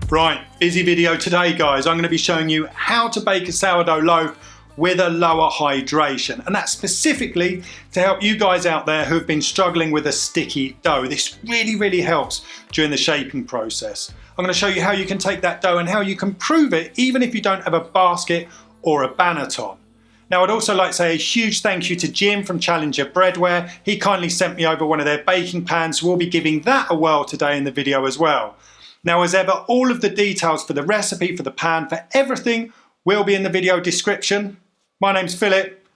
Right, busy video today guys. I'm going to be showing you how to bake a sourdough loaf with a lower hydration, and that's specifically to help you guys out there who have been struggling with a sticky dough. This really helps during the shaping process. I'm going to show you how you can take that dough and how you can prove it even if you don't have a basket or a banneton. Now I'd also like to say a huge thank you to Jim from Challenger Breadware. He kindly sent me over one of their baking pans, so we'll be giving that a whirl today in the video as well. Now as ever, all of the details for the recipe, for the pan, for everything will be in the video description. My name's Philip,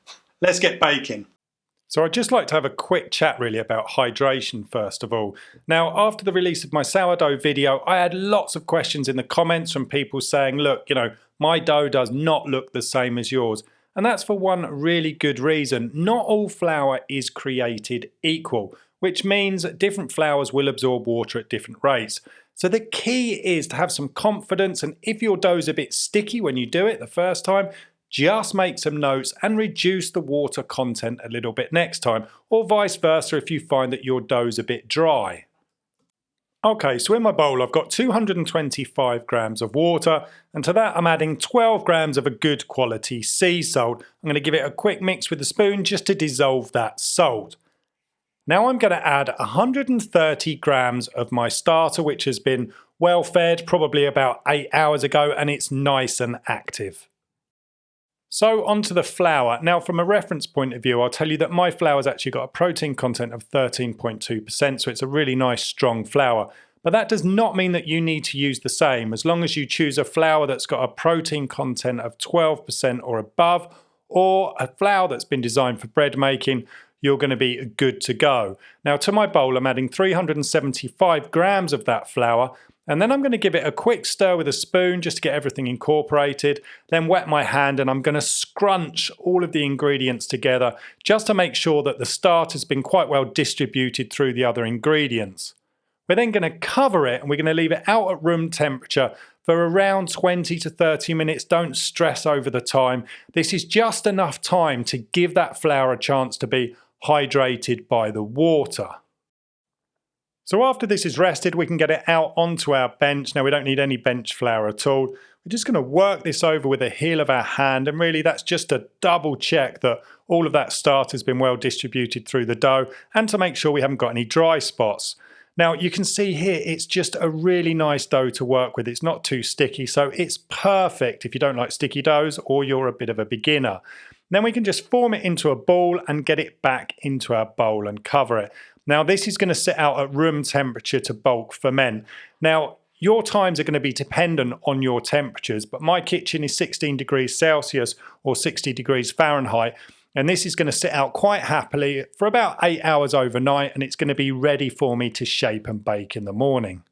let's get baking. So I'd just like to have a quick chat really about hydration first of all. Now after the release of my sourdough video, I had lots of questions in the comments from people saying, look, my dough does not look the same as yours. And that's for one really good reason. Not all flour is created equal, which means different flours will absorb water at different rates. So the key is to have some confidence, and if your dough's a bit sticky when you do it the first time, just make some notes and reduce the water content a little bit next time, or vice versa if you find that your dough's a bit dry. Okay, so in my bowl I've got 225 grams of water, and to that I'm adding 12 grams of a good quality sea salt. I'm going to give it a quick mix with a spoon just to dissolve that salt. Now I'm going to add 130 grams of my starter, which has been well fed probably about 8 hours ago, and it's nice and active. So onto the flour. Now from a reference point of view, I'll tell you that my flour's actually got a protein content of 13.2%, so it's a really nice strong flour. But that does not mean that you need to use the same. As long as you choose a flour that's got a protein content of 12% or above, or a flour that's been designed for bread making, you're going to be good to go. Now to my bowl I'm adding 375 grams of that flour, and then I'm going to give it a quick stir with a spoon just to get everything incorporated, then wet my hand and I'm going to scrunch all of the ingredients together just to make sure that the starter's been quite well distributed through the other ingredients. We're then going to cover it and we're going to leave it out at room temperature for around 20 to 30 minutes. Don't stress over the time. This is just enough time to give that flour a chance to be hydrated by the water. So after this is rested, we can get it out onto our bench. Now we don't need any bench flour at all. We're just going to work this over with the heel of our hand, and really that's just to double check that all of that starter has been well distributed through the dough and to make sure we haven't got any dry spots. Now you can see here it's just a really nice dough to work with. It's not too sticky, so it's perfect if you don't like sticky doughs or you're a bit of a beginner. Then we can just form it into a ball and get it back into our bowl and cover it. Now this is going to sit out at room temperature to bulk ferment. Now your times are going to be dependent on your temperatures, but my kitchen is 16 degrees Celsius or 60 degrees Fahrenheit. And this is going to sit out quite happily for about 8 hours overnight, and it's going to be ready for me to shape and bake in the morning.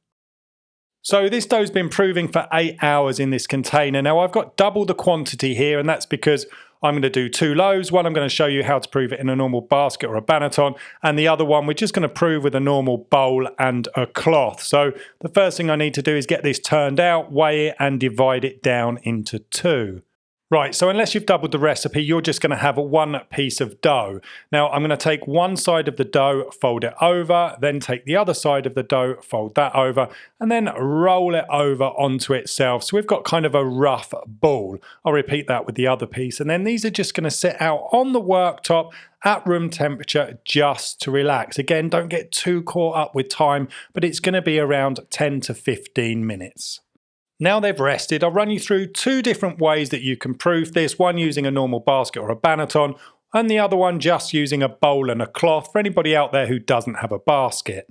So this dough's been proving for 8 hours in this container. Now I've got double the quantity here, and that's because I'm going to do 2 loaves. One I'm going to show you how to prove it in a normal basket or a banneton, and the other one we're just going to prove with a normal bowl and a cloth. So the first thing I need to do is get this turned out, weigh it and divide it down into 2. Right, so unless you've doubled the recipe, you're just going to have one piece of dough. Now I'm going to take one side of the dough, fold it over, then take the other side of the dough, fold that over, and then roll it over onto itself. So we've got kind of a rough ball. I'll repeat that with the other piece. And then these are just going to sit out on the worktop at room temperature just to relax. Again, don't get too caught up with time, but it's going to be around 10 to 15 minutes. Now they've rested, I'll run you through 2 different ways that you can proof this, one using a normal basket or a banneton, and the other one just using a bowl and a cloth for anybody out there who doesn't have a basket.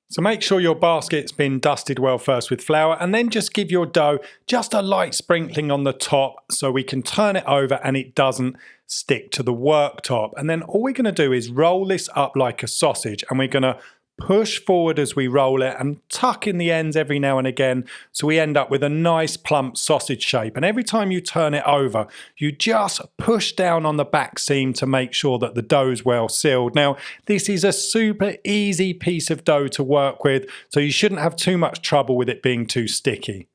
So make sure your basket's been dusted well first with flour, and then just give your dough just a light sprinkling on the top so we can turn it over and it doesn't stick to the worktop. And then all we're going to do is roll this up like a sausage, and we're going to push forward as we roll it and tuck in the ends every now and again so we end up with a nice plump sausage shape. And every time you turn it over, you just push down on the back seam to make sure that the dough's well sealed. Now this is a super easy piece of dough to work with, so you shouldn't have too much trouble with it being too sticky.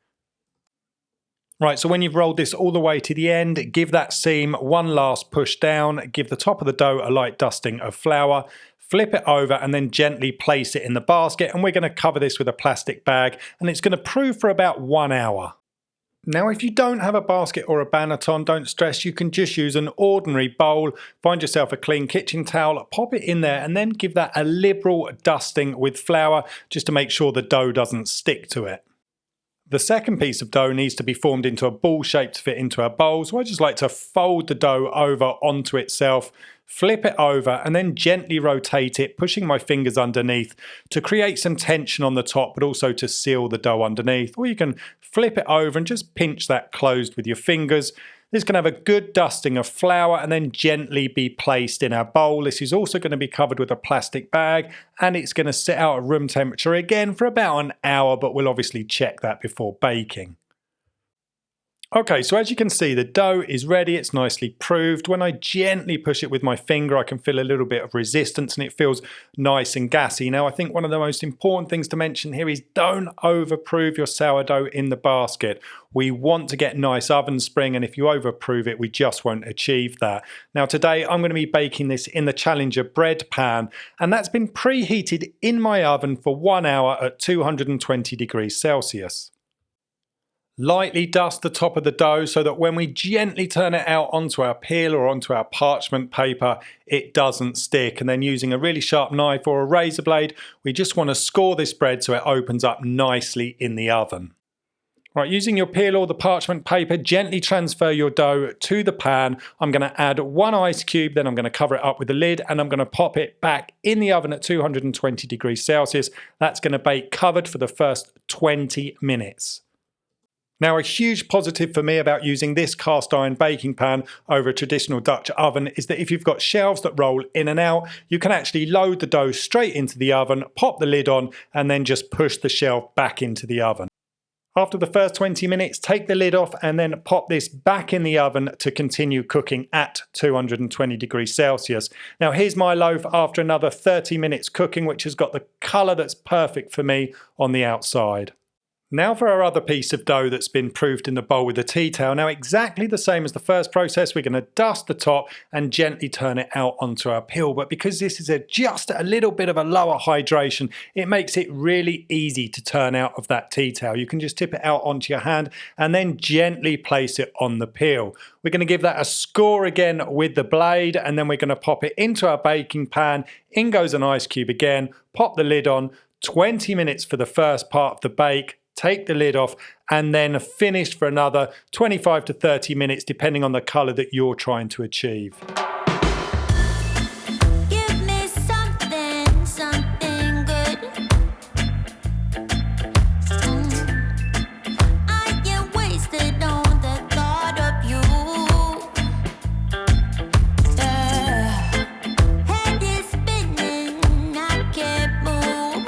Right, so when you've rolled this all the way to the end, give that seam one last push down, give the top of the dough a light dusting of flour, flip it over and then gently place it in the basket, and we're going to cover this with a plastic bag, and it's going to prove for about 1 hour. Now, if you don't have a basket or a banneton, don't stress, you can just use an ordinary bowl. Find yourself a clean kitchen towel, pop it in there, and then give that a liberal dusting with flour just to make sure the dough doesn't stick to it. The second piece of dough needs to be formed into a ball shape to fit into our bowl, so I just like to fold the dough over onto itself, flip it over, and then gently rotate it, pushing my fingers underneath to create some tension on the top, but also to seal the dough underneath. Or you can flip it over and just pinch that closed with your fingers. This can have a good dusting of flour and then gently be placed in our bowl. This is also going to be covered with a plastic bag, and it's going to sit out at room temperature again for about an hour, but we'll obviously check that before baking. Okay, so as you can see, the dough is ready. It's nicely proved. When I gently push it with my finger, I can feel a little bit of resistance and it feels nice and gassy. Now, I think one of the most important things to mention here is don't overprove your sourdough in the basket. We want to get nice oven spring, and if you overprove it, we just won't achieve that. Now, today I'm going to be baking this in the Challenger bread pan, and that's been preheated in my oven for 1 hour at 220 degrees Celsius. Lightly dust the top of the dough so that when we gently turn it out onto our peel or onto our parchment paper, it doesn't stick. And then using a really sharp knife or a razor blade, we just want to score this bread so it opens up nicely in the oven. Right, using your peel or the parchment paper, gently transfer your dough to the pan. I'm going to add 1 ice cube, then I'm going to cover it up with the lid, and I'm going to pop it back in the oven at 220 degrees Celsius. That's going to bake covered for the first 20 minutes. Now, a huge positive for me about using this cast iron baking pan over a traditional Dutch oven is that if you've got shelves that roll in and out, you can actually load the dough straight into the oven, pop the lid on, and then just push the shelf back into the oven. After the first 20 minutes, take the lid off and then pop this back in the oven to continue cooking at 220 degrees Celsius. Now, here's my loaf after another 30 minutes cooking, which has got the colour that's perfect for me on the outside. Now for our other piece of dough that's been proofed in the bowl with a tea towel. Now, exactly the same as the first process, we're going to dust the top and gently turn it out onto our peel. But because this is just a little bit of a lower hydration, it makes it really easy to turn out of that tea towel. You can just tip it out onto your hand and then gently place it on the peel. We're going to give that a score again with the blade, and then we're going to pop it into our baking pan. In goes an ice cube again, pop the lid on, 20 minutes for the first part of the bake. Take the lid off and then finish for another 25 to 30 minutes depending on the colour that you're trying to achieve. Give me something good. I get wasted on the thought of you. Head is spinning, I can't move.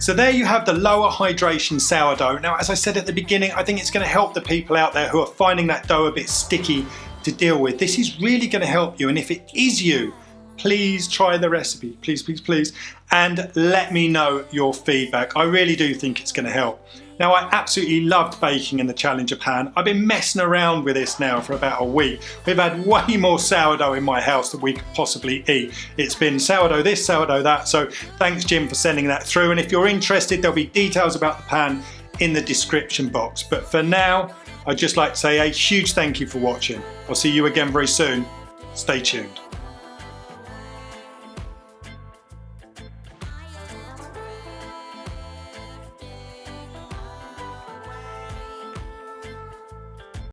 So there you have the lower hydration sourdough. Now, as I said at the beginning, I think it's going to help the people out there who are finding that dough a bit sticky to deal with. This is really going to help you, and if it is you, please try the recipe, please, please, please, and let me know your feedback. I really do think it's going to help. Now, I absolutely loved baking in the Challenger pan. I've been messing around with this now for about a week. We've had way more sourdough in my house than we could possibly eat. It's been sourdough this, sourdough that, so thanks Jim for sending that through. And if you're interested, there'll be details about the pan in the description box. But for now, I'd just like to say a huge thank you for watching. I'll see you again very soon. Stay tuned.